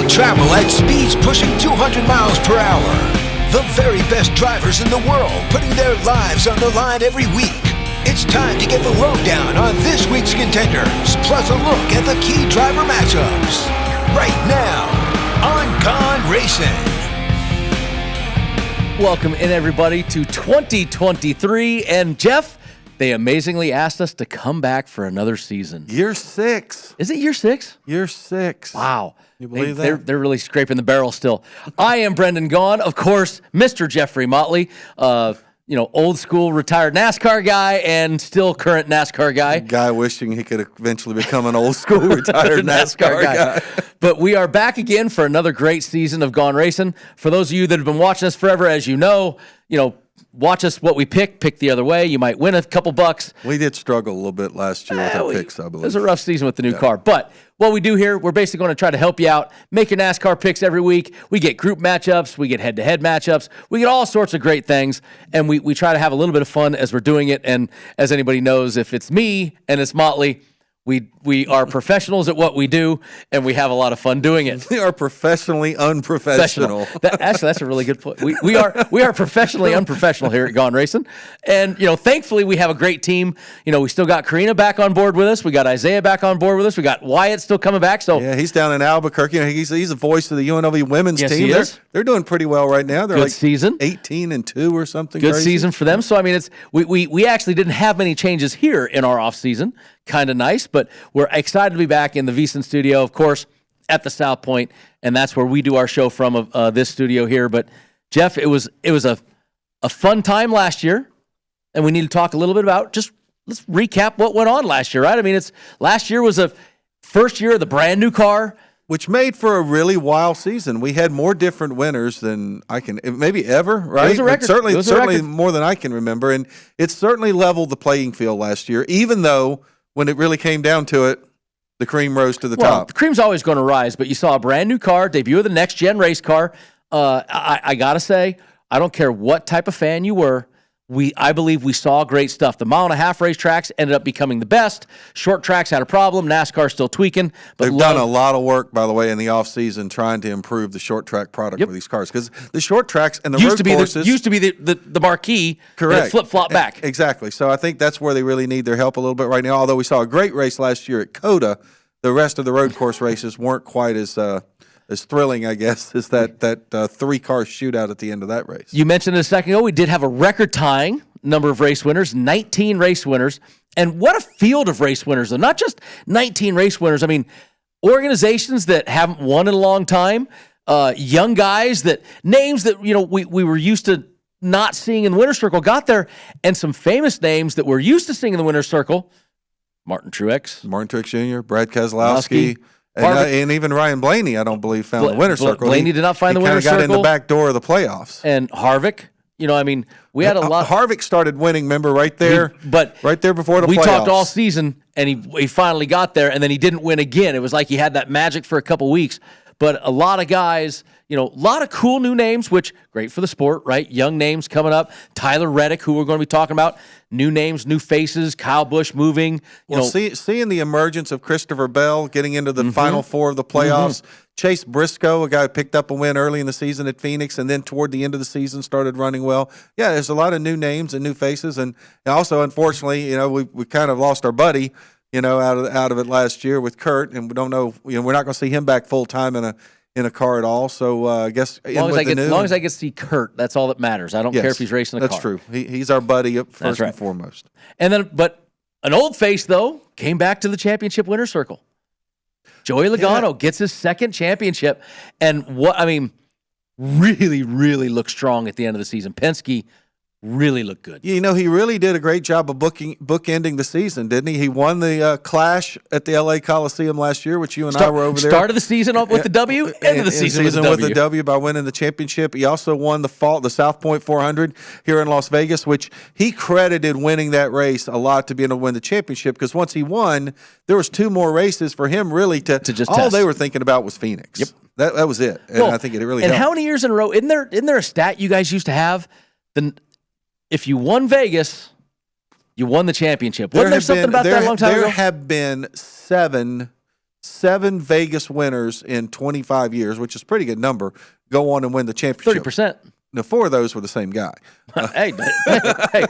travel at speeds pushing 200 miles per hour. The very best drivers in the world putting their lives on the line every week. It's time to get the lowdown on this week's contenders, plus a look at the key driver matchups. Right now on Gone Racin. Welcome in, everybody, to 2023. And Jeff, they amazingly asked us to come back for another season. Year 6. Is it year 6? Year 6. Wow. You believe that? They're really scraping the barrel still. I am Brendan Gaughan, of course, Mr. Jeffrey Motley, old school retired NASCAR guy and still current NASCAR guy. Guy wishing he could eventually become an old school retired NASCAR guy. But we are back again for another great season of Gone Racin. For those of you that have been watching us forever, as you know, watch us what we pick the other way. You might win a couple bucks. We did struggle a little bit last year with our picks, I believe. It was a rough season with the new car. But what we do here, we're basically going to try to help you out, make your NASCAR picks every week. We get group matchups. We get head-to-head matchups. We get all sorts of great things. And we try to have a little bit of fun as we're doing it. And as anybody knows, if it's me and it's Motley, we are professionals at what we do, and we have a lot of fun doing it. We are professionally unprofessional. That's a really good point. We are professionally unprofessional here at Gone Racin. And, thankfully we have a great team. We still got Karina back on board with us. We got Isaiah back on board with us. We got Wyatt still coming back. So yeah, he's down in Albuquerque. He's the voice of the UNLV women's yes, team. He is. They're doing pretty well right now. They're good season. 18-2 or something. Good crazy. season for them. So we actually didn't have many changes here in our off season. Kind of nice, but we're excited to be back in the VSiN studio, of course, at the South Point, and that's where we do our show from, this studio here. But Jeff, it was a fun time last year, and we need to talk a little bit about let's recap what went on last year, right? I mean, last year was a first year of the brand new car, which made for a really wild season. We had more different winners than I can, maybe ever, right? It was a record. Certainly more than I can remember, and it certainly leveled the playing field last year, even though when it really came down to it, the cream rose to the top. The cream's always going to rise, but you saw a brand new car, debut of the next-gen race car. I got to say, I don't care what type of fan you were, I believe we saw great stuff. The mile-and-a-half racetracks ended up becoming the best. Short tracks had a problem. NASCAR still tweaking. But they've done a lot of work, by the way, in the offseason trying to improve the short track product for these cars. Because the short tracks and the road courses used to be the marquee. Correct. Flip-flop back. Exactly. So I think that's where they really need their help a little bit right now. Although we saw a great race last year at COTA, the rest of the road course races weren't quite as thrilling, I guess, as that three-car shootout at the end of that race. You mentioned it a second ago, we did have a record-tying number of race winners, 19 race winners. And what a field of race winners, though. Not just 19 race winners. I mean, organizations that haven't won in a long time, young guys, names that we were used to not seeing in the winner's circle got there, and some famous names that we're used to seeing in the winner's circle. Martin Truex Jr., Brad Keselowski. And even Ryan Blaney, I don't believe, found the winner's circle. Blaney did not find the winner's circle. He kind of got in the back door of the playoffs. And Harvick, we had a lot. Harvick started winning, remember, right there before the playoffs. We talked all season, and he finally got there, and then he didn't win again. It was like he had that magic for a couple weeks. But a lot of guys, a lot of cool new names, which great for the sport, right? Young names coming up. Tyler Reddick, who we're going to be talking about. New names, new faces. Kyle Busch moving. Seeing the emergence of Christopher Bell getting into the final four of the playoffs. Chase Briscoe, a guy who picked up a win early in the season at Phoenix and then toward the end of the season started running well. Yeah, there's a lot of new names and new faces. And also, unfortunately, we kind of lost our buddy, out of it last year with Kurt, and we don't know, we're not going to see him back full time in a car at all. So I guess as long as I get to see Kurt, that's all that matters. I don't care if he's racing a car. That's true. He's our buddy first and foremost. And then, but an old face though came back to the championship winner's circle. Joey Logano gets his second championship, and really, really looked strong at the end of the season. Penske really looked good. He really did a great job of bookending the season, didn't he? He won the Clash at the LA Coliseum last year, which you and I were over there. Started the season off with the W, end of the season with the W by winning the championship. He also won the South Point 400 here in Las Vegas, which he credited winning that race a lot to being able to win the championship, because once he won, there was 2 more races for him really to just all test. They were thinking about was Phoenix. Yep. That was it. And I think it really helped. And how many years in a row, isn't there a stat you guys used to have? If you won Vegas, you won the championship. Wasn't there something about that a long time ago? There have been 7 7 Vegas winners in 25 years, which is a pretty good number, go on and win the championship. 30%. Now, 4 of those were the same guy. hey,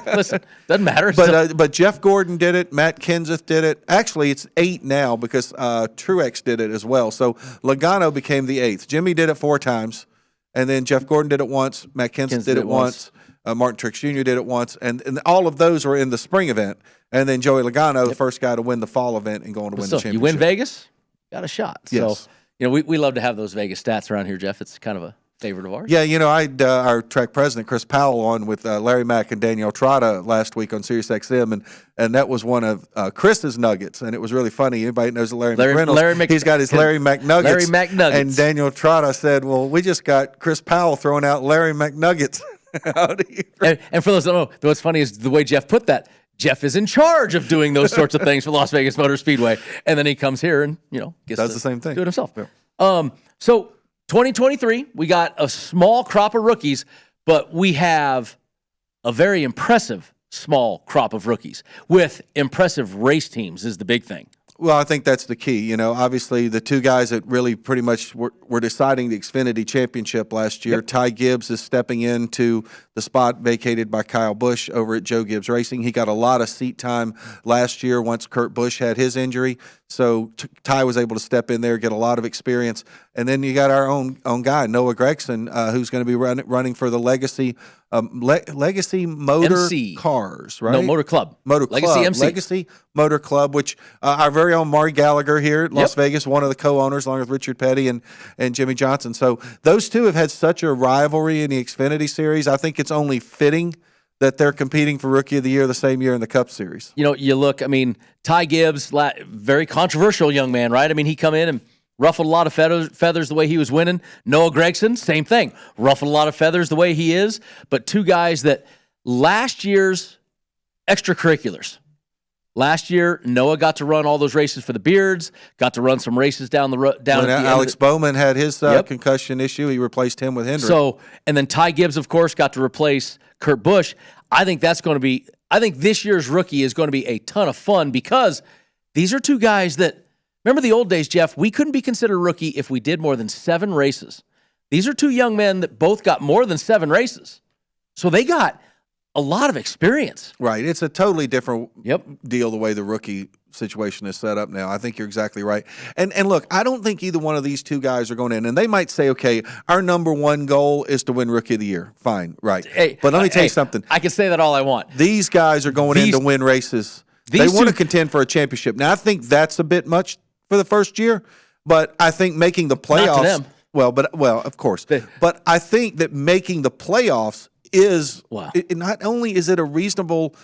listen, doesn't matter. But Jeff Gordon did it. Matt Kenseth did it. Actually, it's 8 now because Truex did it as well. So Logano became the 8th. Jimmy did it 4 times, and then Jeff Gordon did it once. Matt Kenseth did it once. Martin Truex Jr. did it once, and all of those were in the spring event. And then Joey Logano, the first guy to win the fall event and going to win the championship. You win Vegas, got a shot. Yes. So, we love to have those Vegas stats around here, Jeff. It's kind of a favorite of ours. Yeah, I had our track president, Chris Powell, on with Larry Mack and Danielle Trotta last week on SiriusXM, and that was one of Chris's nuggets, and it was really funny. Anybody knows Larry McReynolds? He's got his Larry McNuggets. Larry McNuggets. And Danielle Trotta said, well, we just got Chris Powell throwing out Larry McNuggets. And for those that don't know, what's funny is the way Jeff put that. Jeff is in charge of doing those sorts of things for Las Vegas Motor Speedway, and then he comes here and does the same thing, do it himself. Yeah. So 2023, we got a small crop of rookies, but we have a very impressive small crop of rookies with impressive race teams is the big thing. Well, I think that's the key. Obviously the 2 guys that really pretty much were deciding the Xfinity Championship last year. Yep. Ty Gibbs is stepping into the spot vacated by Kyle Busch over at Joe Gibbs Racing. He got a lot of seat time last year once Kurt Busch had his injury. So Ty was able to step in there, get a lot of experience. And then you got our own guy, Noah Gragson, who's going to be running for the Legacy Motor MC. Cars, right? No, Motor Club. Legacy MC. Legacy Motor Club, which our very own Maury Gallagher here at Las Vegas, one of the co-owners, along with Richard Petty and Jimmy Johnson. So those 2 have had such a rivalry in the Xfinity Series. I think it's only fitting that they're competing for Rookie of the Year the same year in the Cup Series. You look, Ty Gibbs, very controversial young man, right? He come in and ruffled a lot of feathers the way he was winning. Noah Gragson, same thing. Ruffled a lot of feathers the way he is. But 2 guys that last year's extracurriculars. Last year, Noah got to run all those races for the Beards, got to run some races down the road. When Alex Bowman had his concussion issue, he replaced him with Hendrick. So, and then Ty Gibbs, of course, got to replace Kurt Busch. I think this year's rookie is going to be a ton of fun because these are 2 guys that, remember the old days, Jeff, we couldn't be considered rookie if we did more than 7 races. These are 2 young men that both got more than 7 races. So they got a lot of experience. Right. It's a totally different deal the way the rookie situation is set up now. I think you're exactly right. And look, I don't think either one of these 2 guys are going in. And they might say, okay, our number 1 goal is to win Rookie of the Year. Fine. Right. Hey, but let me tell you something. I can say that all I want. These guys are going in to win races. They want to contend for a championship. Now, I think that's a bit much for the first year, but I think making the playoffs. Not to them. Well, of course. But I think that making the playoffs is not only is it a reasonable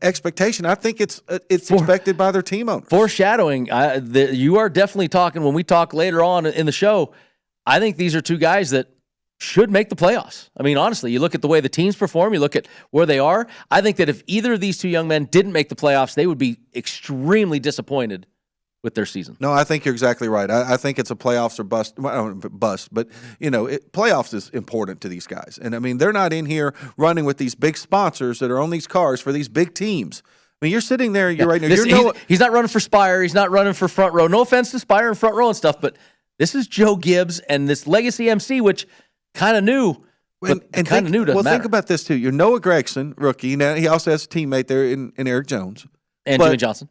expectation, I think it's expected by their team owners. Foreshadowing, you are definitely talking when we talk later on in the show. I think these are 2 guys that should make the playoffs. Honestly, you look at the way the teams perform, you look at where they are. I think that if either of these 2 young men didn't make the playoffs, they would be extremely disappointed with their season. No, I think you're exactly right. I think it's a playoffs or bust. Well, I don't know, bust, but playoffs is important to these guys. And they're not in here running with these big sponsors that are on these cars for these big teams. You're sitting there. You're right now. He's not running for Spire. He's not running for Front Row. No offense to Spire and Front Row and stuff, but this is Joe Gibbs and this Legacy MC, which kind of new. But kind of new doesn't matter. Think about this too. You're Noah Gragson, rookie. Now he also has a teammate there in Eric Jones and Jimmy Johnson.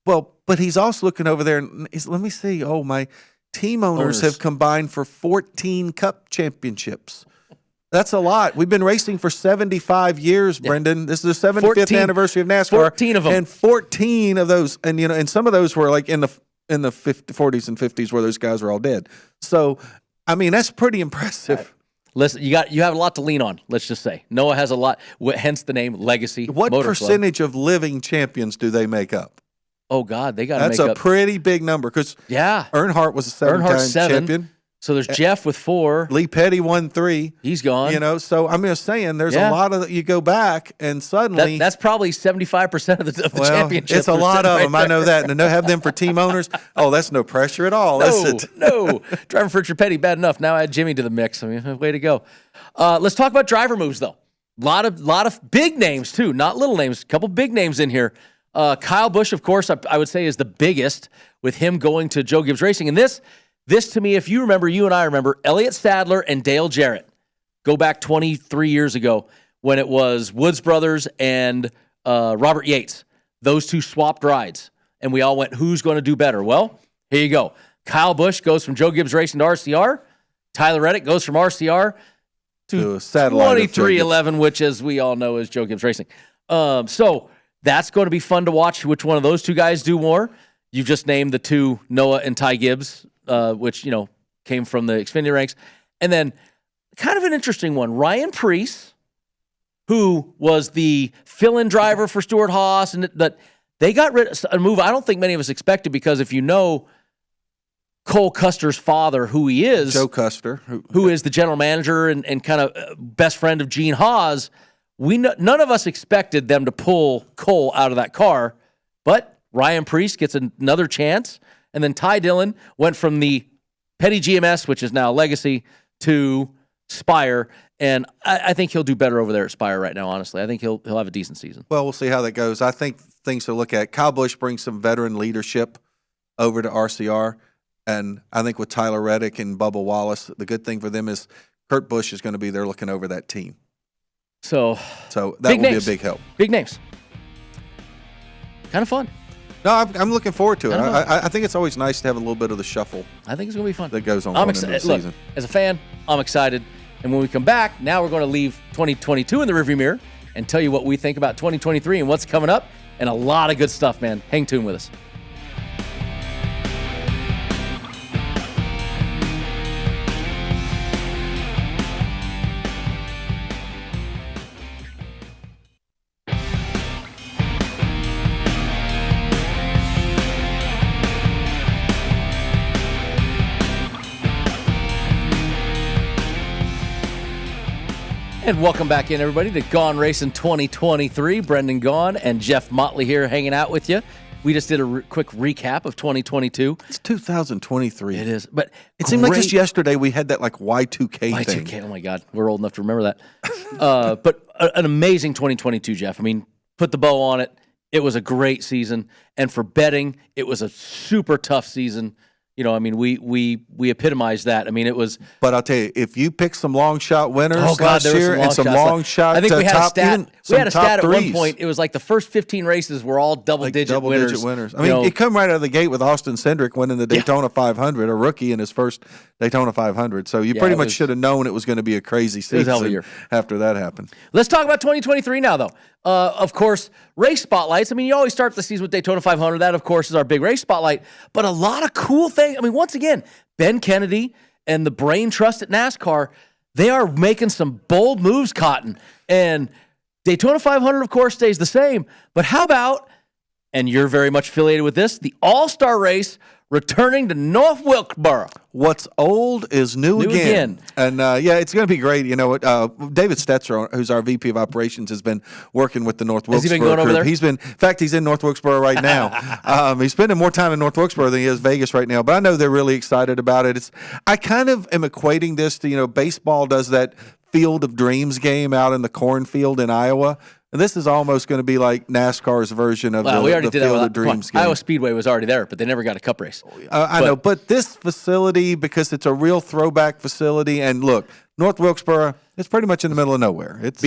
Well, but he's also looking over there and let me see. Oh, my team owners have combined for 14 Cup championships. That's a lot. We've been racing for 75 years, Brendan. This is the 75th anniversary of NASCAR. 14 of them. And 14 of those, and some of those were like in the 40s and 50s where those guys were all dead. So, that's pretty impressive. Right. Listen, you have a lot to lean on, let's just say. Noah has a lot, hence the name Legacy What Motor percentage Club. Of living champions do they make up? Oh, God, they got to make up. That's a pretty big number because Earnhardt was a 7-time champion. So there's Jeff with 4. Lee Petty won 3. He's gone. So I'm just saying there's a lot of you go back and suddenly that's probably 75% of the championship. It's a lot of them. I know that. And to have them for team owners, that's no pressure at all. No. Driving for Richard Petty, bad enough. Now add Jimmy to the mix. Way to go. Let's talk about driver moves though. Lot of big names too, not little names. A couple big names in here. Kyle Busch, of course, I would say is the biggest with him going to Joe Gibbs Racing. And this to me, if you remember, you and I remember, Elliott Sadler and Dale Jarrett go back 23 years ago when it was Woods Brothers and Robert Yates. Those two swapped rides, and we all went, who's going to do better? Well, here you go. Kyle Busch goes from Joe Gibbs Racing to RCR. Tyler Reddick goes from RCR to 2311, which, as we all know, is Joe Gibbs Racing. So that's going to be fun to watch which one of those two guys do more. You just named the two, Noah and Ty Gibbs, which, came from the Xfinity ranks. And then kind of an interesting one, Ryan Preece, who was the fill-in driver for Stuart Haas, but they got rid of a move I don't think many of us expected, because if you know Cole Custer's father, who he is, Joe Custer, who is the general manager and kind of best friend of Gene Haas, none of us expected them to pull Cole out of that car, but Ryan Preece gets another chance, and then Ty Dillon went from the Petty GMS, which is now Legacy, to Spire, and I think he'll do better over there at Spire right now, honestly. I think he'll have a decent season. Well, we'll see how that goes. I think things to look at. Kyle Busch brings some veteran leadership over to RCR, and I think with Tyler Reddick and Bubba Wallace, the good thing for them is Kurt Busch is going to be there looking over that team. So that will be a big help. Big names. Kind of fun. No, I'm looking forward to it. I think it's always nice to have a little bit of the shuffle. I think it's going to be fun. That goes on I'm into the excited. season. Look, as a fan, I'm excited. And when we come back, now we're going to leave 2022 in the rearview mirror and tell you what we think about 2023 and what's coming up, and a lot of good stuff, man. Hang tuned with us. And welcome back in, everybody, to Gone Racin 2023. Brendan Gaughan and Jeff Motley here hanging out with you. We just did a quick recap of 2022. It's 2023. It is. But it seemed like just yesterday we had that Y2K thing. Y2K, oh my God. We're old enough to remember that. But an amazing 2022, Jeff. I mean, put the bow on it. It was a great season. And for betting, it was a super tough season. We epitomized that. I mean, it was. But I'll tell you, if you pick some long shot winners last year and some long shot, I think we had a stat. We had a stat at one point. It was like the first 15 races were all double-digit winners. I mean, it come right out of the gate with Austin Cindric winning the Daytona 500, a rookie in his first Daytona 500. So you pretty much should have known it was going to be a crazy season after that happened. Let's talk about 2023 now, though. Of course, race spotlights. I mean, you always start the season with Daytona 500. That, of course, is our big race spotlight. But a lot of cool things. I mean, once again, Ben Kennedy and the brain trust at NASCAR, they are making some bold moves, Cotton. And Daytona 500, of course, stays the same. But how about, and you're very much affiliated with this, the All-Star race returning to North Wilkesboro. What's old is new again. And, it's going to be great. You know what? David Stetzer, who's our VP of Operations, has been working with the North Wilkesboro Has he been going over there? In fact, he's in North Wilkesboro right now. He's spending more time in North Wilkesboro than he is Vegas right now. But I know they're really excited about it. I kind of am equating this to, baseball does that Field of Dreams game out in the cornfield in Iowa. And this is almost going to be like NASCAR's version of the Field of Dreams game. Iowa Speedway was already there, but they never got a cup race. I know, but this facility, because it's a real throwback facility, and look, North Wilkesboro, it's pretty much in the middle of nowhere. It's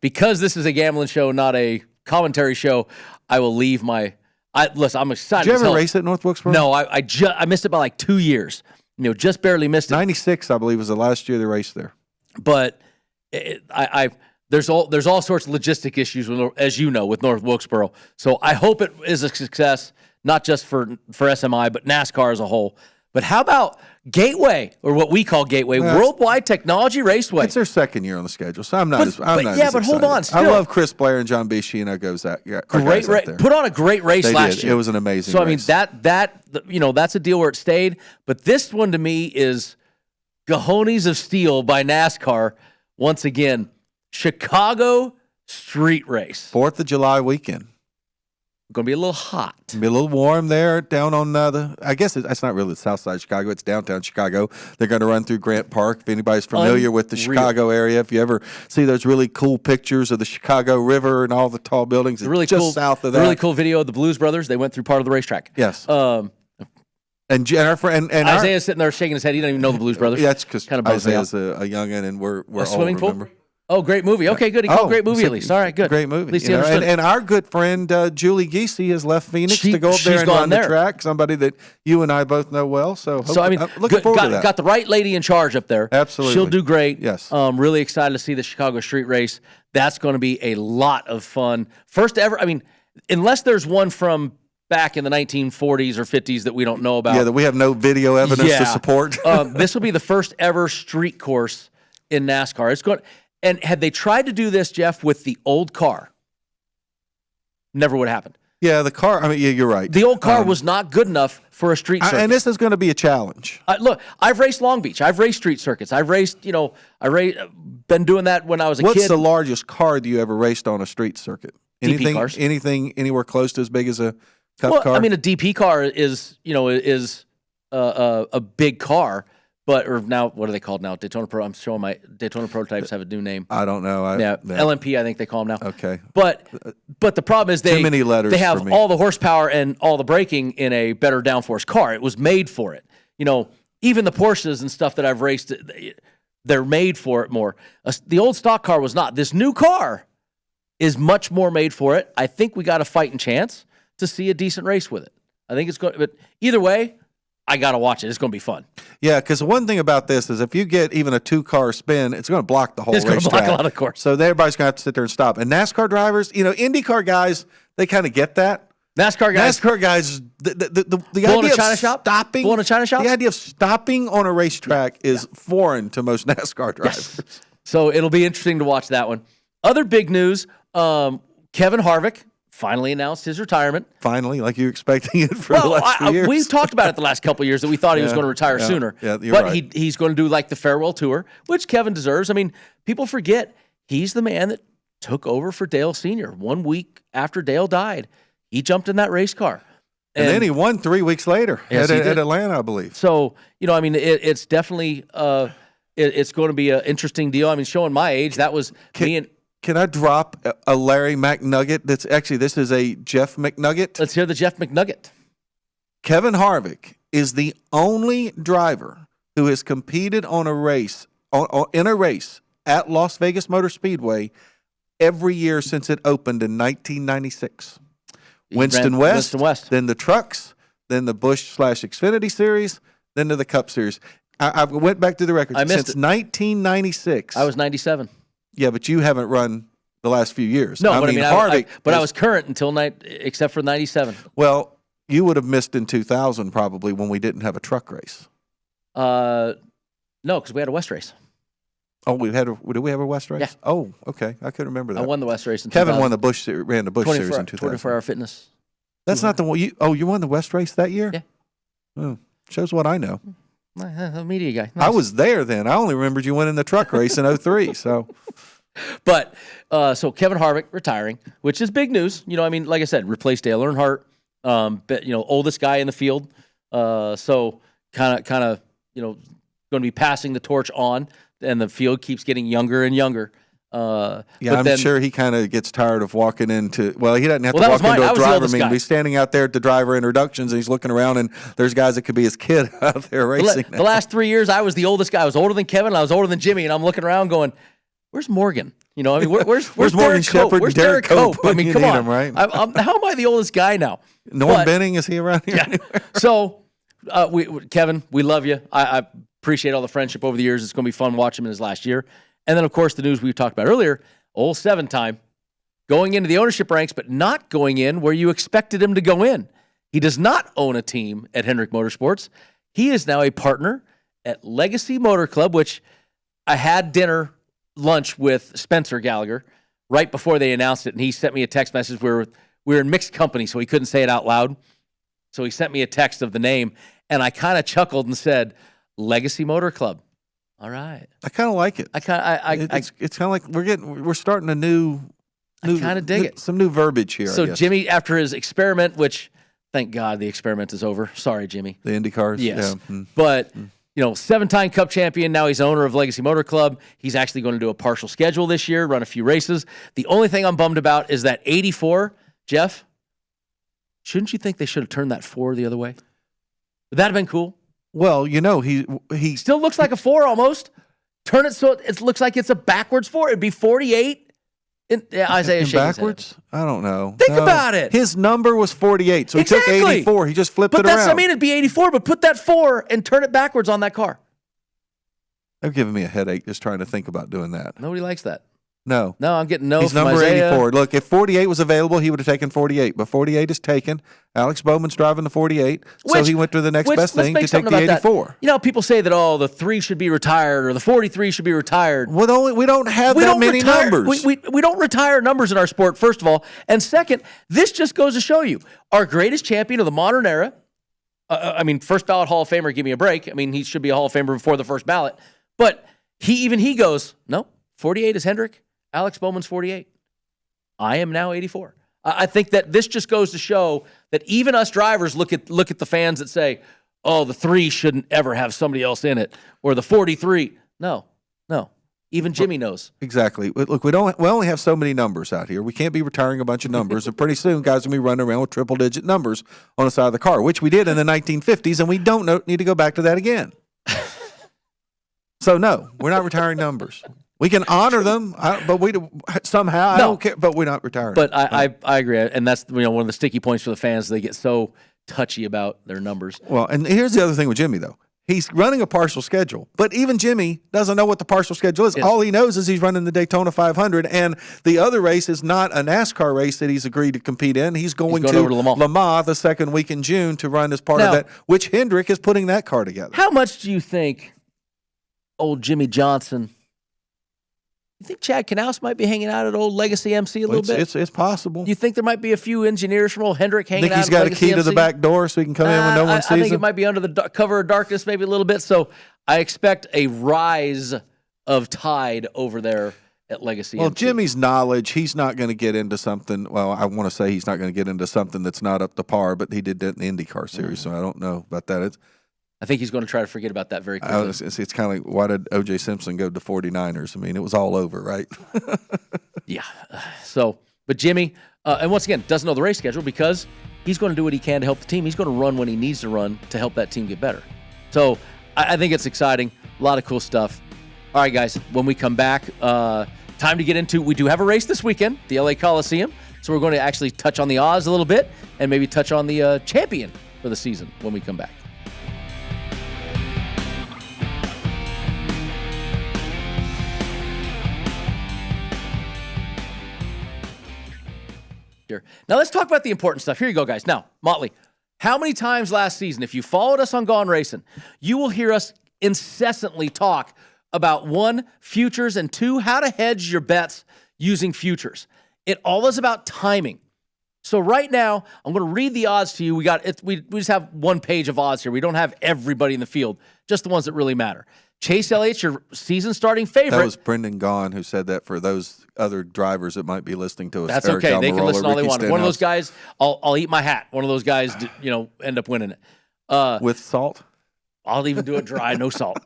because this is a gambling show, not a commentary show, I will leave my listen, I'm excited. Did you ever race at North Wilkesboro? No, I missed it by like 2 years. Just barely missed it. 96, I believe, was the last year they raced there. But There's all sorts of logistic issues, as you know, with North Wilkesboro. So I hope it is a success, not just for SMI, but NASCAR as a whole. But how about Gateway, or what we call Gateway, Worldwide Technology Raceway? It's their second year on the schedule, so I'm not as but hold on, still. I love Chris Blair and John Bischino goes out. Great race. Put on a great race last year. It was an amazing race. So, I mean, that's a deal where it stayed. But this one, to me, is Gaughanis of Steel by NASCAR. Once again, Chicago street race. 4th of July weekend. Going to be a little hot. It's going to be a little warm there down on I guess it's not really the south side of Chicago. It's downtown Chicago. They're going to run through Grant Park. If anybody's familiar with the Chicago area, if you ever see those really cool pictures of the Chicago River and all the tall buildings, it's really just south of that. Really cool video of the Blues Brothers. They went through part of the racetrack. Yes. And Jennifer and Isaiah's sitting there shaking his head. He doesn't even know the Blues Brothers. That's because kind of Isaiah's a youngin', and we're a swimming old, pool. remember? Oh, great movie. Okay, good. He called great movie at least. All right, good. Great movie. At least he understood. And our good friend Julie Giese has left Phoenix to go up there and run the track. Somebody that you and I both know well. So I mean, looking forward to that. Got the right lady in charge up there. Absolutely, she'll do great. Yes. Really excited to see the Chicago Street Race. That's going to be a lot of fun. First ever. I mean, unless there's one from back in the 1940s or 50s that we don't know about. Yeah, that we have no video evidence to support. This will be the first ever street course in NASCAR. It's going. And had they tried to do this, Jeff, with the old car, never would have happened. Yeah, the car. I mean, yeah, you're right. The old car was not good enough for a street circuit. And this is going to be a challenge. Look, I've raced Long Beach. I've raced street circuits. I've raced, been doing that when I was a kid. What's the largest car that you ever raced on a street circuit? DP cars. Anything anywhere close to as big as a Cup car? I mean, a DP car is a big car. Or now, what are they called now? Daytona Pro. I'm showing my Daytona prototypes have a new name. I don't know. LMP, I think they call them now. Okay. But the problem is too many letters. They have all the horsepower and all the braking in a better downforce car. It was made for it. Even the Porsches and stuff that I've raced, they're made for it more. The old stock car was not. This new car is much more made for it. I think we got a fighting chance to see a decent race with it. I think it's going. But either way, I got to watch it. It's going to be fun. Yeah, because one thing about this is if you get even a 2-car spin, it's going to block the whole racetrack. It's going to block a lot of course. So everybody's going to have to sit there and stop. And NASCAR drivers, IndyCar guys, they kind of get that. NASCAR guys, the idea of stopping, going to China shop. The idea of stopping on a racetrack is foreign to most NASCAR drivers. Yes. So it'll be interesting to watch that one. Other big news: Kevin Harvick finally announced his retirement. Finally, like you were expecting it for the last 3 years. We've talked about it the last couple of years that we thought he was going to retire sooner. Yeah, you're but right. he's going to do like the farewell tour, which Kevin deserves. I mean, people forget he's the man that took over for Dale Sr. 1 week after Dale died. He jumped in that race car. And then he won 3 weeks later at Atlanta, I believe. So, it's definitely it's going to be an interesting deal. I mean, showing my age, that was me and... Can I drop a Larry McNugget? This is a Jeff McNugget. Let's hear the Jeff McNugget. Kevin Harvick is the only driver who has competed on a race in a race at Las Vegas Motor Speedway every year since it opened in 1996. Winston West, then the trucks, then the Busch/Xfinity Series, then to the Cup Series. I went back to the record. Since 1996. I was 97. Yeah, but you haven't run the last few years. No, Harvick. I was current until except for 97. Well, you would have missed in 2000 probably when we didn't have a truck race. No, because we had a West race. Oh, did we have a West race? Yeah. Oh, okay. I couldn't remember that. I won the West race in Kevin 2000. won the Busch ran the Busch Series in 2000. 24-hour fitness. That's not the one. You won the West race that year? Yeah. Oh, shows what I know. A media guy. Nice. I was there then. I only remembered you winning the truck race in 03. So, but so Kevin Harvick retiring, which is big news. Like I said, replaced Dale Earnhardt. Oldest guy in the field. So kind of going to be passing the torch on, and the field keeps getting younger and younger. I'm sure he kind of gets tired of walking into. Well, he doesn't have to walk into a driver meeting. He's standing out there at the driver introductions, and he's looking around, and there's guys that could be his kid out there racing. The last 3 years, I was the oldest guy. I was older than Kevin, and I was older than Jimmy, and I'm looking around going, "Where's Morgan? Where's Morgan Shepherd? Where's Derek Cope? I mean, come on, him, right? how am I the oldest guy now? Norm Benning, is he around here? Yeah. So, Kevin, we love you. I appreciate all the friendship over the years. It's going to be fun watching him in his last year. And then, of course, the news we talked about earlier, old 7-time, going into the ownership ranks, but not going in where you expected him to go in. He does not own a team at Hendrick Motorsports. He is now a partner at Legacy Motor Club, which I had lunch with Spencer Gallagher right before they announced it, and he sent me a text message. We were in mixed company, so he couldn't say it out loud. So he sent me a text of the name, and I kind of chuckled and said, Legacy Motor Club. All right. I kind of like it. It's kind of like we're starting a new I kind of dig it. Some new verbiage here. So Jimmy, after his experiment, which thank God the experiment is over. Sorry, Jimmy. The Indy cars. Yes. Yeah. But 7-time Cup champion. Now he's owner of Legacy Motor Club. He's actually going to do a partial schedule this year, run a few races. The only thing I'm bummed about is that 84, Jeff. Shouldn't you think they should have turned that 4 the other way? Would that have been cool? Well, he Still looks like a 4 almost. Turn it so it looks like it's a backwards 4. It'd be 48. Isaiah shaking backwards? I don't know. Think about it. His number was 48, so he took 84. He just flipped it around. I mean, it'd be 84, but put that 4 and turn it backwards on that car. They're giving me a headache just trying to think about doing that. Nobody likes that. No. No, I'm getting no He's from number Isaiah. 84. Look, if 48 was available, he would have taken 48. But 48 is taken. Alex Bowman's driving the 48, so he went to the next best thing to take the 84. That. You know, people say that, the 3 should be retired or the 43 should be retired. Well, we don't have that many numbers. We don't retire numbers in our sport, first of all. And second, this just goes to show you, our greatest champion of the modern era, first ballot Hall of Famer, give me a break. I mean, he should be a Hall of Famer before the first ballot. But he goes, no, 48 is Hendrick. Alex Bowman's 48. I am now 84. I think that this just goes to show that even us drivers look at the fans that say, oh, the 3 shouldn't ever have somebody else in it, or the 43. No. Even Jimmy knows. Exactly. Look, we only have so many numbers out here. We can't be retiring a bunch of numbers, and pretty soon guys will be running around with triple-digit numbers on the side of the car, which we did in the 1950s, and we don't need to go back to that again. So, no, we're not retiring numbers. We can honor them, but we somehow I don't care. But we're not retiring. But I agree, and that's one of the sticky points for the fans. They get so touchy about their numbers. Well, and here's the other thing with Jimmy though. He's running a partial schedule, but even Jimmy doesn't know what the partial schedule is. Yes. All he knows is he's running the Daytona 500, and the other race is not a NASCAR race that he's agreed to compete in. He's going to Le Mans the second week in June to run as part of that, which Hendrick is putting that car together. How much do you think old Jimmy Johnson? You think Chad Knaus might be hanging out at old Legacy MC a little bit? It's possible. Do you think there might be a few engineers from old Hendrick hanging out? Think he's got a key to the back door so he can come in when no one sees him? I think it might be under the cover of darkness maybe a little bit. So I expect a rise of tide over there at Legacy MC. Well, Jimmy's knowledge, he's not going to get into something. Well, I want to say he's not going to get into something that's not up to par, but he did that in the IndyCar series, so I don't know about that. I think he's going to try to forget about that very quickly. It's kind of like, why did O.J. Simpson go to 49ers? I mean, it was all over, right? Yeah. So, but Jimmy, and once again, doesn't know the race schedule because he's going to do what he can to help the team. He's going to run when he needs to run to help that team get better. So I think it's exciting. A lot of cool stuff. All right, guys, when we come back, time to get into, we do have a race this weekend, the LA Coliseum. So we're going to actually touch on the odds a little bit and maybe touch on the champion for the season when we come back. Now let's talk about the important stuff. Here you go, guys. Now, Motley, how many times last season, if you followed us on Gone Racin, you will hear us incessantly talk about 1, futures, and 2, how to hedge your bets using futures. It all is about timing. So right now, I'm going to read the odds to you. We just have 1 page of odds here. We don't have everybody in the field, just the ones that really matter. Chase Elliott's your season-starting favorite. That was Brendan Gaughan who said that for those other drivers that might be listening to us. That's Eric okay. Almirola, They can listen all they want. One of those guys, I'll eat my hat. One of those guys, end up winning it. With salt? I'll even do it dry, no salt.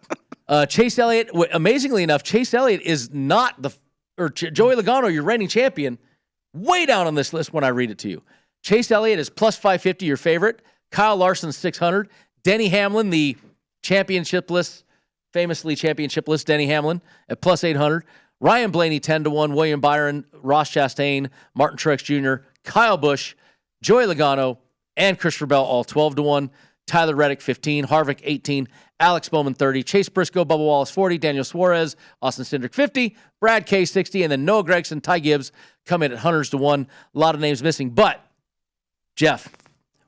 Chase Elliott, amazingly enough, Chase Elliott is not Joey Logano, your reigning champion, way down on this list when I read it to you. Chase Elliott is plus 550, your favorite. Kyle Larson, 600. Denny Hamlin, the famously championship-less Denny Hamlin at plus 800. Ryan Blaney, 10-1. William Byron, Ross Chastain, Martin Truex Jr., Kyle Busch, Joey Logano, and Christopher Bell, all 12-1. Tyler Reddick, 15. Harvick, 18. Alex Bowman, 30. Chase Briscoe, Bubba Wallace, 40. Daniel Suarez, Austin Cindric, 50. Brad K, 60. And then Noah Gragson, Ty Gibbs come in at hundreds to 1. A lot of names missing. But, Jeff,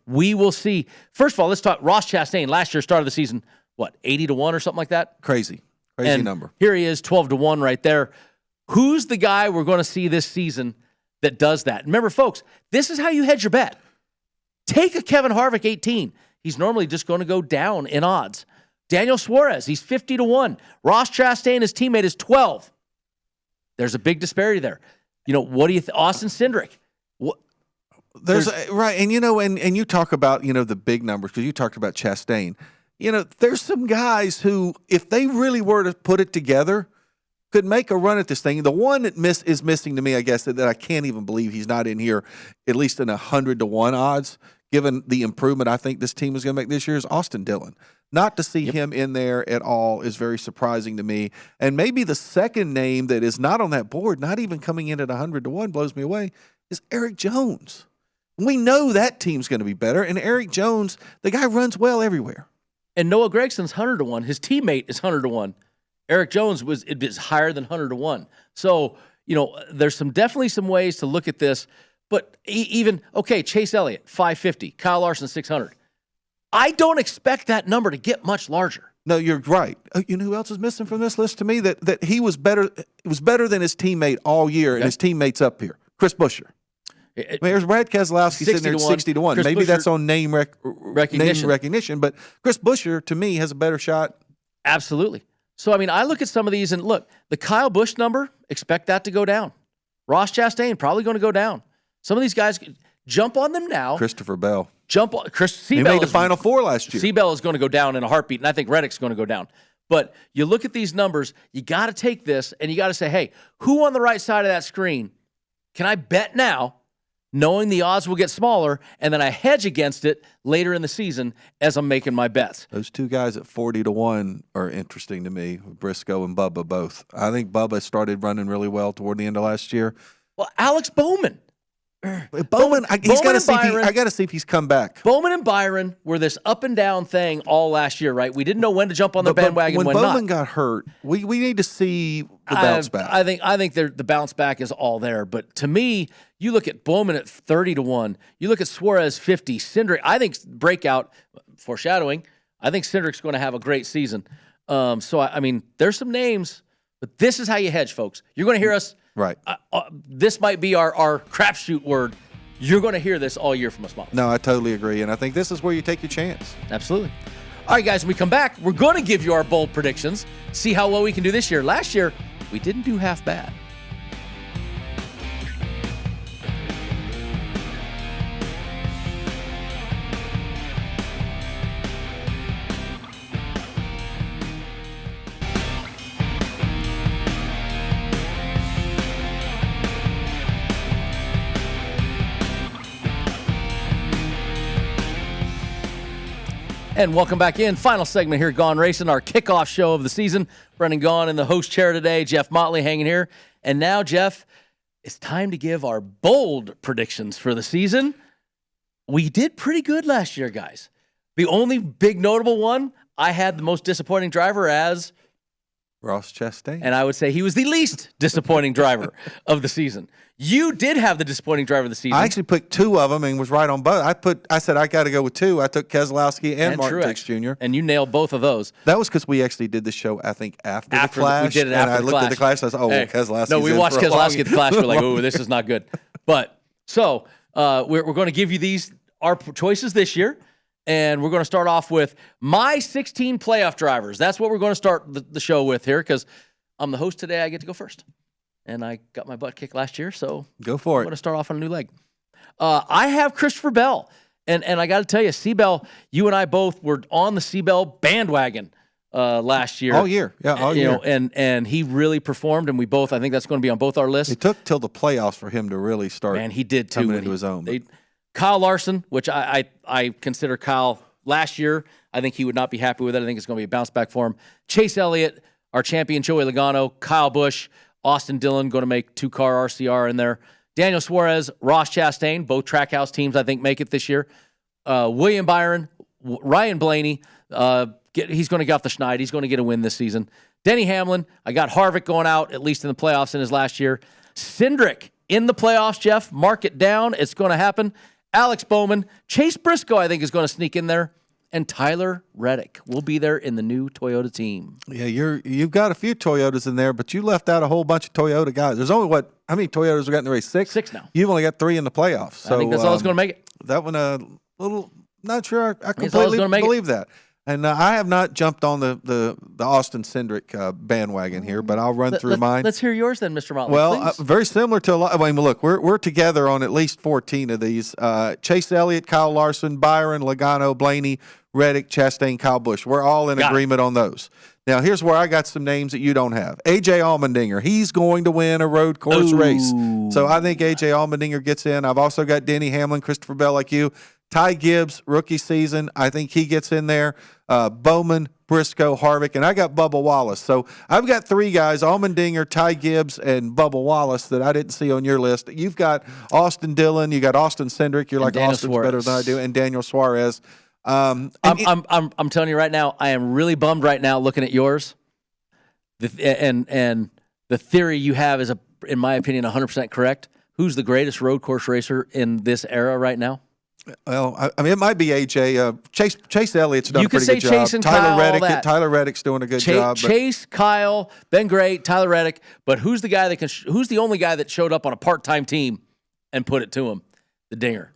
we will see. First of all, let's talk Ross Chastain. Last year, start of the season, 80-1 or something like that? Crazy number. Here he is, 12-1 right there. Who's the guy we're going to see this season that does that? Remember, folks, this is how you hedge your bet. Take a Kevin Harvick, 18. He's normally just going to go down in odds. Daniel Suarez, he's 50-1. Ross Chastain, his teammate, is 12. There's a big disparity there. What do you think? Austin Cindric. Right, and and you talk about the big numbers because you talked about Chastain. There's some guys who, if they really were to put it together, could make a run at this thing. The one that is missing to me, I guess, that I can't even believe he's not in here, at least in 100-1 odds, given the improvement I think this team is going to make this year, is Austin Dillon. Not to see him in there at all is very surprising to me. And maybe the second name that is not on that board, not even coming in at 100-1, blows me away, is Eric Jones. We know that team's going to be better. And Eric Jones, the guy runs well everywhere. And Noah Gregson's 100-1. His teammate is 100-1. Eric Jones is higher than 100-1. So, there's definitely some ways to look at this. But even, Chase Elliott, 550. Kyle Larson, 600. I don't expect that number to get much larger. No, you're right. You know who else is missing from this list to me? That he was better. It was better than his teammate all year, and his teammates up here. Chris Buescher. There's Brad Keselowski sitting there at 60-1. Chris Maybe Buescher, that's on name recognition, but Chris Buescher to me has a better shot. Absolutely. So I look at some of these and look, the Kyle Busch number, expect that to go down. Ross Chastain probably going to go down. Some of these guys, jump on them now. Christopher Bell. He made the Final Four last year. Seabell is going to go down in a heartbeat, and I think Reddick's going to go down. But you look at these numbers, you got to take this, and you got to say, hey, who on the right side of that screen can I bet now, knowing the odds will get smaller, and then I hedge against it later in the season as I'm making my bets? Those two guys at 40-1 are interesting to me, Briscoe and Bubba both. I think Bubba started running really well toward the end of last year. Well, Alex Bowman. I got to see if he's come back. Bowman and Byron were this up and down thing all last year, right? We didn't know when to jump on the bandwagon, when Bowman not. got hurt, we need to see the bounce back. I think the bounce back is all there. But to me, you look at Bowman at 30-1. You look at Suarez 50. Cindric, I think Breakout, foreshadowing, I think Cindric's going to have a great season. So there's some names, but this is how you hedge, folks. You're going to hear us. Right. This might be our crapshoot word. You're going to hear this all year from us, Motley. No, I totally agree. And I think this is where you take your chance. Absolutely. All right, guys, when we come back, we're going to give you our bold predictions, see how well we can do this year. Last year, we didn't do half bad. And welcome back in. Final segment here, Gone Racin, our kickoff show of the season. Brendan Gaughan in the host chair today. Jeff Motley hanging here. And now, Jeff, it's time to give our bold predictions for the season. We did pretty good last year, guys. The only big notable one, I had the most disappointing driver as Ross Chastain. And I would say he was the least disappointing driver of the season. You did have the disappointing driver of the season. I actually picked two of them and was right on both. I said I got to go with two. I took Keselowski and Martin Truex Jr. And you nailed both of those. That was because we actually did the show, I think, after the Clash. We did it after and the I looked at the Clash and I said, Keselowski. No, we watched Keselowski at the Clash. We're like, oh, this is not good. But so we're going to give you our choices this year. And we're going to start off with my 16 playoff drivers. That's what we're going to start the show with here because I'm the host today. I get to go first. And I got my butt kicked last year, so go for it. I'm going to start off on a new leg. I have Christopher Bell. And I got to tell you, Seabell, you and I both were on the Seabell bandwagon last year. All year. Yeah, all year. And he really performed, and we both, I think that's going to be on both our lists. It took till the playoffs for him to really start he did too, coming into his own. Kyle Larson, which I consider Kyle last year. I think he would not be happy with it. I think it's going to be a bounce back for him. Chase Elliott, our champion Joey Logano, Kyle Busch, Austin Dillon going to make 2-car RCR in there. Daniel Suarez, Ross Chastain, both Trackhouse teams I think make it this year. William Byron, Ryan Blaney, he's going to get off the schneid. He's going to get a win this season. Denny Hamlin, I got Harvick going out, at least in the playoffs in his last year. Cindric in the playoffs, Jeff. Mark it down. It's going to happen. Alex Bowman. Chase Briscoe, I think, is going to sneak in there. And Tyler Reddick will be there in the new Toyota team. Yeah, you've got a few Toyotas in there, but you left out a whole bunch of Toyota guys. There's only how many Toyotas we got in the race? Six now. You've only got 3 in the playoffs. So, I think that's all that's going to make it. That one, not sure I completely believe that. And I have not jumped on the Austin Cindric bandwagon here, but I'll run through mine. Let's hear yours then, Mr. Motley. Well, very similar to a lot. I mean, look, we're together on at least 14 of these. Chase Elliott, Kyle Larson, Byron, Logano, Blaney, Reddick, Chastain, Kyle Busch. We're all in agreement on those. Now, here's where I got some names that you don't have. A.J. Allmendinger. He's going to win a road course race. So I think A.J. Allmendinger gets in. I've also got Denny Hamlin, Christopher Bell like you. Ty Gibbs, rookie season, I think he gets in there. Bowman, Briscoe, Harvick, and I got Bubba Wallace. So I've got 3 guys, Allmendinger, Ty Gibbs, and Bubba Wallace that I didn't see on your list. You've got Austin Dillon, you got Austin Cindric. You're like, Daniel Austin's Suarez. better than I do, and Daniel Suarez. I'm telling you right now, I am really bummed right now looking at yours. And the theory you have is, in my opinion, 100% correct. Who's the greatest road course racer in this era right now? Well, I mean, it might be AJ. Chase Elliott's done You a pretty could say good job. Chase and Kyle, all that. Tyler Reddick's doing a good job. Chase, Kyle, been great. Tyler Reddick, but who's the guy that can? Who's the only guy that showed up on a part-time team and put it to him? The Dinger.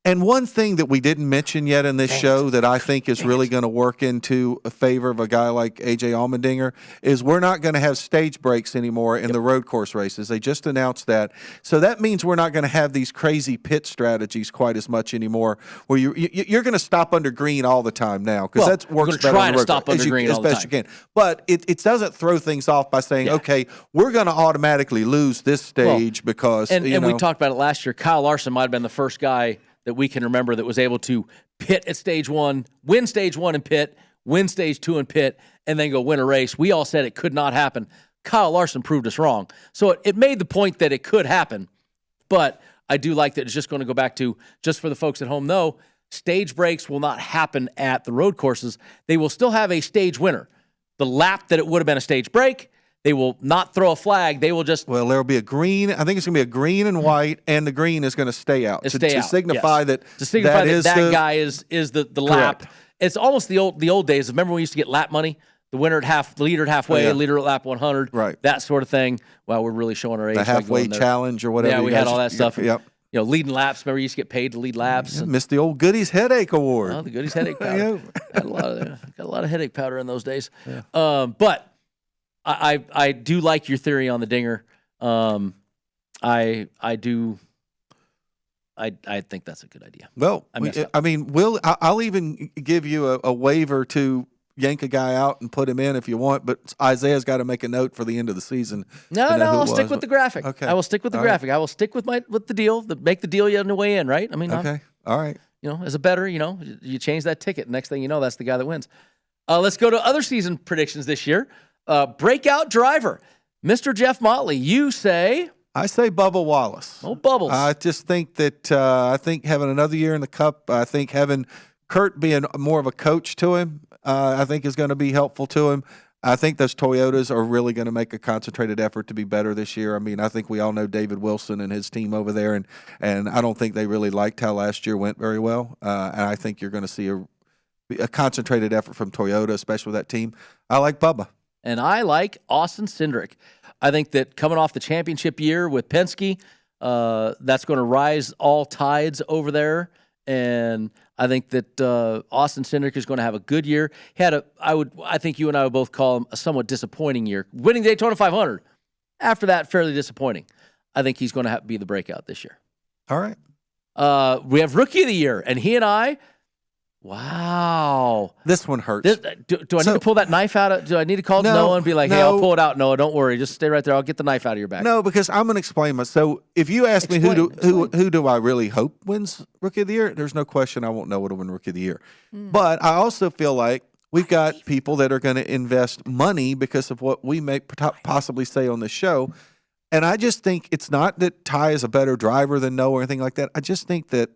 And one thing that we didn't mention yet in this show that I think is really going to work into a favor of a guy like AJ Allmendinger is we're not going to have stage breaks anymore in the road course races. They just announced that. So that means we're not going to have these crazy pit strategies quite as much anymore where you're going to stop under green all the time now because that works better try on the to road stop course, under green all the best time. you can. But it doesn't throw things off by saying, okay, we're going to automatically lose this stage because and we talked about it last year. Kyle Larson might have been the first guy that we can remember that was able to pit at stage 1, win stage 1 and pit, win stage 2 and pit, and then go win a race. We all said it could not happen. Kyle Larson proved us wrong. So it made the point that it could happen, but I do like that it's just going to go back to, just for the folks at home know, stage breaks will not happen at the road courses. They will still have a stage winner. The lap that it would have been a stage break, they will not throw a flag. They will just... Well, there will be a green. I think it's going to be a green and white, and the green is going to stay out. To signify that guy is the lap. It's almost the old days. Remember when we used to get lap money? The winner at the leader at halfway, leader at lap 100. Right. That sort of thing. Well, we're really showing our age. The halfway challenge or whatever. Yeah, we had all that stuff. Yep. You know, leading laps. Remember, you used to get paid to lead laps. Missed the old Goodies Headache Award. Oh, the Goodies Headache powder. Got a lot of headache powder in those days. Yeah. But I do like your theory on the Dinger. I think that's a good idea. Well, I'll even give you a waiver to yank a guy out and put him in if you want, but Isaiah's got to make a note for the end of the season. No, I'll stick with the graphic. Okay. I will stick with the graphic. Right. I will stick with the deal. Make the deal you on the way in, right? I mean, okay. All right. You know, as a bettor, you change that ticket. Next thing you know, that's the guy that wins. Let's go to other season predictions this year. Breakout driver, Mr. Jeff Motley. You say? I say Bubba Wallace. Oh, Bubbles. I just think that I think having another year in the Cup, I think having Kurt being more of a coach to him, I think is going to be helpful to him. I think those Toyotas are really going to make a concentrated effort to be better this year. I mean, I think we all know David Wilson and his team over there, and I don't think they really liked how last year went very well. And I think you're going to see a concentrated effort from Toyota, especially with that team. I like Bubba. And I like Austin Cindric. I think that coming off the championship year with Penske, that's going to rise all tides over there. And I think that Austin Cindric is going to have a good year. He had I think you and I would both call him a somewhat disappointing year. Winning the Daytona 500. After that, fairly disappointing. I think he's going to be the breakout this year. All right. We have Rookie of the Year, and he and I. Wow. This one hurts. Do I need to pull that knife out? Do I need to call Noah and be like, hey, I'll pull it out? Noah, don't worry. Just stay right there. I'll get the knife out of your back. No, because I'm going to explain myself. So if you ask me who do I really hope wins Rookie of the Year, there's no question I won't know what to win Rookie of the Year. But I also feel like we've got people that are going to invest money because of what we may possibly say on the show. And I just think it's not that Ty is a better driver than Noah or anything like that. I just think that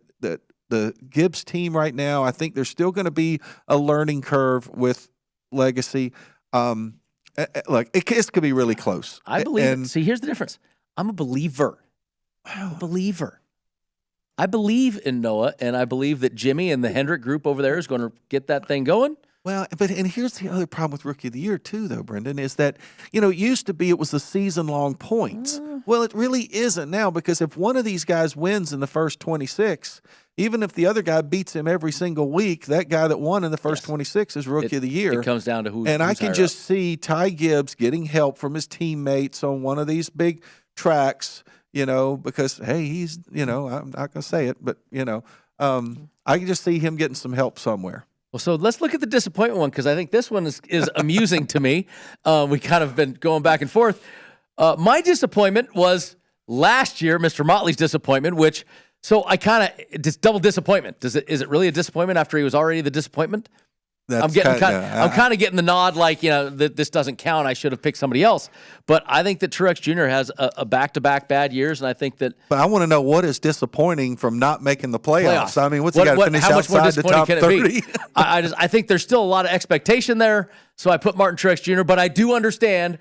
the Gibbs team right now, I think there's still going to be a learning curve with Legacy. This could be really close. I believe. See, here's the difference. I'm a believer. I believe in Noah, and I believe that Jimmy and the Hendrick group over there is going to get that thing going. Well, and here's the other problem with Rookie of the Year, too, though, Brendan, is that, it used to be it was the season-long points. Well, it really isn't now because if one of these guys wins in the first 26, even if the other guy beats him every single week, that guy that won in the first 26 is Rookie of the Year. It comes down to who's And I can just see Ty Gibbs getting help from his teammates on one of these big tracks, because, hey, he's, I'm not going to say it, but, I can just see him getting some help somewhere. Well, so let's look at the disappointment one because I think this one is amusing to me. We kind of been going back and forth. My disappointment was last year, Mr. Motley's disappointment, which So I kind of just double disappointment. Is it really a disappointment after he was already the disappointment? I'm kind of getting the nod, like, that this doesn't count. I should have picked somebody else. But I think that Truex Jr. has a back-to-back bad years, and I think that. But I want to know what is disappointing from not making the playoffs. I mean, what's he got to finish how much outside the top 30? I think there's still a lot of expectation there, so I put Martin Truex Jr. But I do understand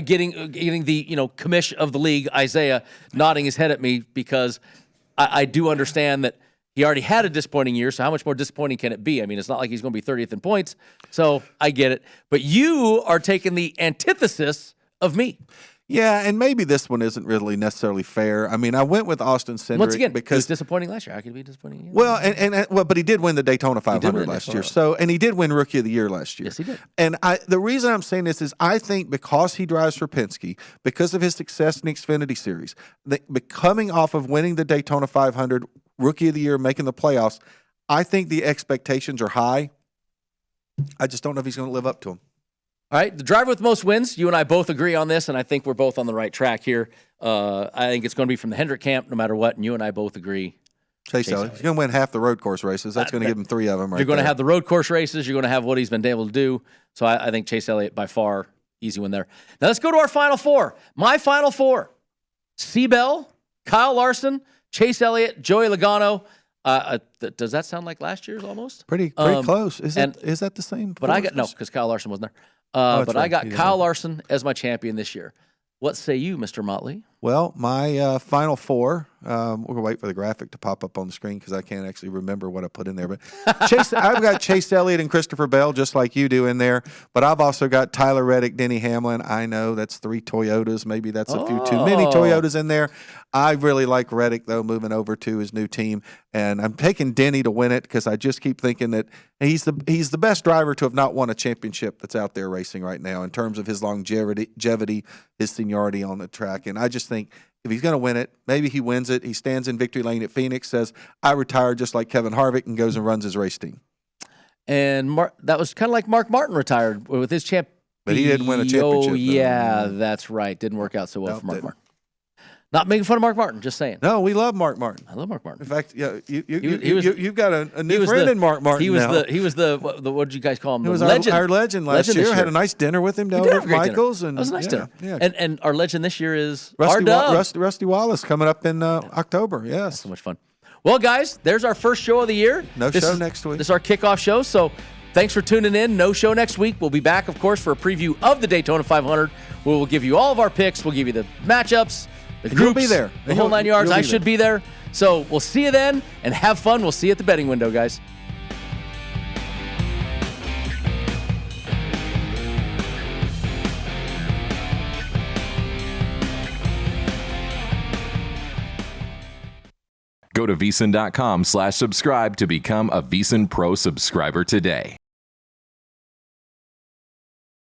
getting the commish of the league, Isaiah, nodding his head at me, because I do understand that. He already had a disappointing year, so how much more disappointing can it be? I mean, it's not like he's going to be 30th in points, so I get it. But you are taking the antithesis of me. Yeah, and maybe this one isn't really necessarily fair. I mean, I went with Austin Cindric once again because he was disappointing last year. How could he be disappointing again? Well, but he did win the Daytona 500 last year. So, and he did win Rookie of the Year last year. Yes, he did. And the reason I'm saying this is I think because he drives for Penske, because of his success in the Xfinity Series, coming off of winning the Daytona 500, Rookie of the Year, making the playoffs, I think the expectations are high. I just don't know if he's going to live up to them. All right, the driver with most wins, you and I both agree on this, and I think we're both on the right track here. I think it's going to be from the Hendrick camp no matter what, and you and I both agree. Chase Elliott. He's going to win half the road course races. That's going to give him 3 of them You're going to have the road course races. You're going to have what he's been able to do. So I think Chase Elliott by far, easy win there. Now let's go to our Final Four. My Final Four, Seabell, Kyle Larson, Chase Elliott, Joey Logano. Does that sound like last year's almost? Pretty close. Is that the same? But I got no, because Kyle Larson wasn't there. But right. I got Kyle Larson as my champion this year. What say you, Mr. Motley? Well, my Final Four, we're going to wait for the graphic to pop up on the screen because I can't actually remember what I put in there. But I've got Chase Elliott and Christopher Bell just like you do in there. But I've also got Tyler Reddick, Denny Hamlin. I know that's 3 Toyotas. Maybe that's a few too many Toyotas in there. I really like Reddick, though, moving over to his new team. And I'm taking Denny to win it because I just keep thinking that he's the best driver to have not won a championship that's out there racing right now in terms of his longevity, his seniority on the track. And I just think if he's going to win it, maybe he wins it. He stands in victory lane at Phoenix, says, I retire just like Kevin Harvick, and goes and runs his race team. And that was kind of like Mark Martin retired with his champ. But he didn't win a championship. Oh, yeah, that's right. Didn't work out so well for Mark Martin. Not making fun of Mark Martin, just saying. No, we love Mark Martin. I love Mark Martin. In fact, yeah, you've got a new friend in Mark Martin. He was the what did you guys call him? He was our legend last year. Had a nice dinner with him down at Michael's. That was a nice dinner. Yeah. And our legend this year is Rusty Wallace coming up in October. Yes. That's so much fun. Well, guys, there's our first show of the year. No show next week. This is our kickoff show, so thanks for tuning in. No show next week. We'll be back, of course, for a preview of the Daytona 500. We will give you all of our picks. We'll give you the matchups. The groups, you'll be there. The whole 9 yards. I should be there. So we'll see you then, and have fun. We'll see you at the betting window, guys. Go to VSiN.com/subscribe to become a VSiN Pro subscriber today.